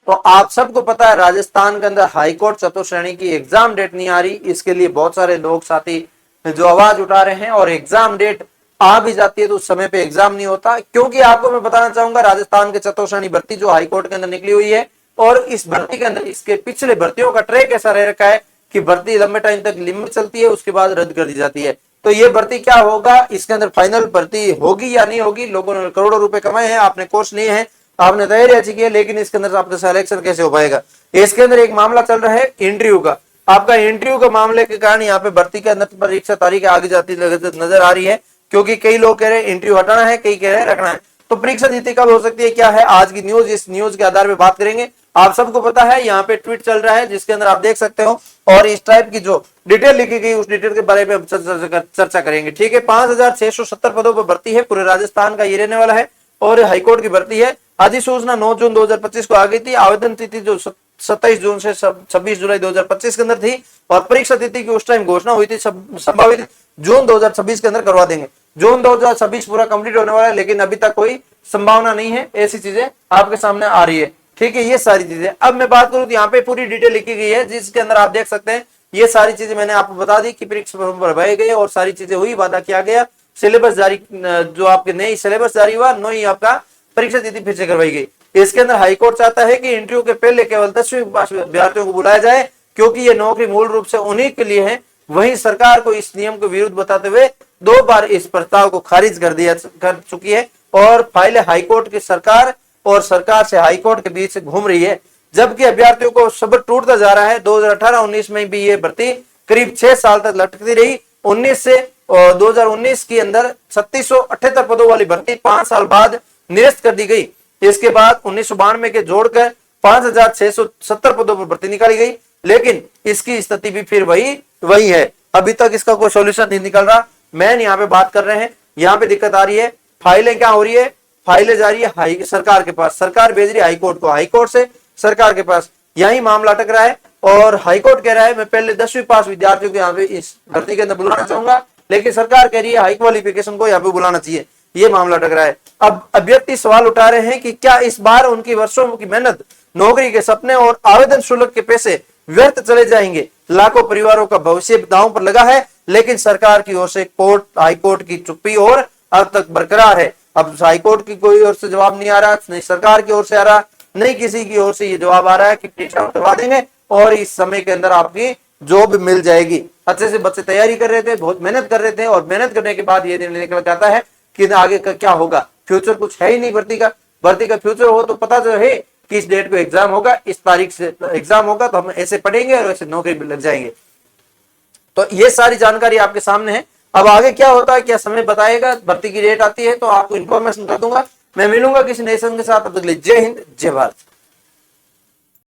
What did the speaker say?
तो आप सबको पता है राजस्थान के अंदर हाईकोर्ट चतुर्श्रेणी की एग्जाम डेट नहीं आ रही। इसके लिए बहुत सारे लोग साथी जो आवाज उठा रहे हैं, और एग्जाम डेट आ भी जाती है तो उस समय पे एग्जाम नहीं होता। क्योंकि आपको मैं बताना चाहूंगा राजस्थान के चतुर्श्रेणी भर्ती जो हाईकोर्ट के अंदर निकली हुई है, और इस भर्ती के अंदर इसके पिछले भर्तियों का ट्रैक ऐसा रह रखा है कि भर्ती लंबे टाइम तक लिमिट चलती है, उसके बाद रद्द कर दी जाती है। तो ये भर्ती क्या होगा, इसके अंदर फाइनल भर्ती होगी या नहीं होगी। लोगों ने करोड़ों रुपए कमाए हैं, आपने कोर्स लिए हैं, आपने तैयारी अच्छी की है, लेकिन इसके अंदर आपका सिलेक्शन कैसे हो पाएगा। इसके अंदर एक मामला चल रहा है इंटरव्यू का। आपका इंटरव्यू का मामले के कारण यहाँ पे भर्ती के अंदर परीक्षा तारीख आगे जाती नजर आ रही है, क्योंकि कई लोग कह रहे हैं इंटरव्यू हटाना है, कई कह रहे हैं रखना है। तो परीक्षा तिथि कब हो सकती है, क्या है आज की न्यूज, इस न्यूज के आधार पर बात करेंगे। आप सबको पता है यहाँ पे ट्वीट चल रहा है जिसके अंदर आप देख सकते हो, और इस टाइप की जो डिटेल लिखी गई उस डिटेल के बारे में हम चर्चा करेंगे। ठीक है, 5670 पदों पर भर्ती है, पूरे राजस्थान का ये रहने वाला है, और हाईकोर्ट की भर्ती है। अधिसूचना 9 जून 2025 को आ गई थी। आवेदन तिथि जो 27 जून से 26 जुलाई 2025 के अंदर थी, और परीक्षा तिथि की उस टाइम घोषणा हुई थी संभावित जून 2026 के अंदर करवा देंगे। जून 2026 पूरा कंप्लीट होने वाला है, लेकिन अभी तक कोई संभावना नहीं है। ऐसी चीजें आपके सामने आ रही है। ठीक है, ये सारी चीजें अब मैं बात करूं तो यहाँ पे पूरी डिटेल लिखी गई है, जिसके अंदर आप देख सकते हैं ये सारी चीजें मैंने आपको बता दी कि परीक्षा फॉर्म भरवाए गए और सारी चीजें हुई, वादा किया गया, सिलेबस जारी, जो आपके नई सिलेबस जारी हुआ, नई आपका परीक्षा तिथि फिर से करवाई गई। इसके अंदर हाईकोर्ट चाहता है कि इंटरव्यू के पहले केवल 10वीं पास अभ्यर्थियों को बुलाया जाए, क्योंकि ये नौकरी मूल रूप से उन्हीं के लिए है। वहीं सरकार को इस नियम को विरुद्ध बताते हुए 2 बार इस प्रस्ताव को खारिज कर चुकी है, और फाइलें हाईकोर्ट की सरकार और सरकार से हाईकोर्ट के बीच घूम रही है। जबकि अभ्यर्थियों को सब्र टूटता जा रहा है। 2018-19 में भी ये भर्ती करीब 6 साल तक लटकती रही। 19 से 2019 के अंदर 3678 पदों वाली भर्ती 5 साल बाद निरस्त कर दी गई। इसके बाद 1992 के जोड़कर 5670 पदों पर भर्ती निकाली गई, लेकिन इसकी स्थिति भी फिर वही है। अभी तक इसका कोई सॉल्यूशन नहीं निकल रहा। मैन यहाँ पे बात कर रहे हैं, यहाँ पे दिक्कत आ रही है। फाइलें क्या हो रही है, फाइलें जा रही है सरकार के पास, सरकार भेज रही है हाईकोर्ट को, हाईकोर्ट से सरकार के पास, यही मामला अटक रहा है। और हाईकोर्ट कह रहा है मैं पहले 10वीं पास विद्यार्थियों को यहाँ पे इस भर्ती के अंदर बुलाना चाहूंगा, लेकिन सरकार कह रही है हाई क्वालिफिकेशन को यहाँ पे बुलाना चाहिए। ये मामला अटक रहा है। अब अभ्यर्थी सवाल उठा रहे हैं कि क्या इस बार उनकी वर्षों की मेहनत, नौकरी के सपने और आवेदन शुल्क के पैसे व्यर्थ चले जाएंगे। लाखों परिवारों का भविष्य दांव पर लगा है, लेकिन सरकार की ओर से हाईकोर्ट की चुप्पी और अब तक बरकरार है। अब हाईकोर्ट की कोई ओर से जवाब नहीं आ रहा, नहीं सरकार की ओर से आ रहा, नहीं किसी की ओर से ये जवाब आ रहा है कि परीक्षा करवा देंगे और इस समय के अंदर आपकी जॉब मिल जाएगी। अच्छे से बच्चे तैयारी कर रहे थे, बहुत मेहनत कर रहे थे, और मेहनत करने के बाद ये निर्णय निकल जाता है कि आगे का क्या होगा। फ्यूचर कुछ है ही नहीं भर्ती का फ्यूचर हो तो पता तो है कि इस डेट को एग्जाम होगा, इस तारीख से एग्जाम होगा, तो हम ऐसे पढ़ेंगे और ऐसे नौकरी भी लग जाएंगे। तो ये सारी जानकारी आपके सामने है। अब आगे क्या होता है, क्या समय बताएगा, भर्ती की डेट आती है तो आपको इन्फॉर्मेशन कर दूंगा। मैं मिलूंगा किसी नए संघ के साथ। तब तक के लिए जय हिंद, जय भारत।